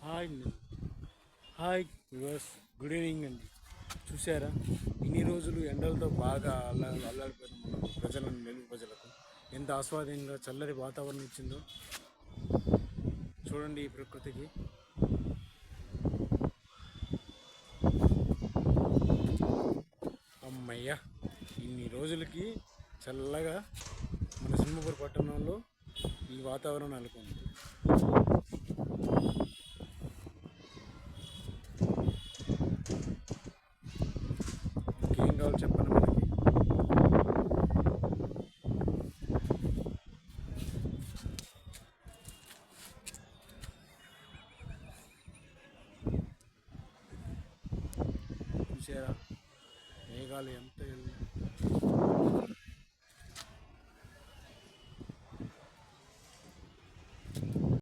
Hi అండి. Hi viewers, good evening అండి. చూసారా, ఇన్ని రోజులు ఎండలతో బాగా అల్లాడిపోయిన మన ప్రజలను, నెలుగు ప్రజలకు ఎంత ఆస్వాదనంగా చల్లటి వాతావరణం ఇచ్చిందో చూడండి. ఈ ప్రకృతికి అమ్మయ్య, ఇన్ని రోజులకి చల్లగా మన సింహపూర్ పట్టణంలో ఈ వాతావరణం నెలకొంది. ఇంకేం కావాలి చెప్పండి మనకి. చూసారా, మేఘాలు ఎంత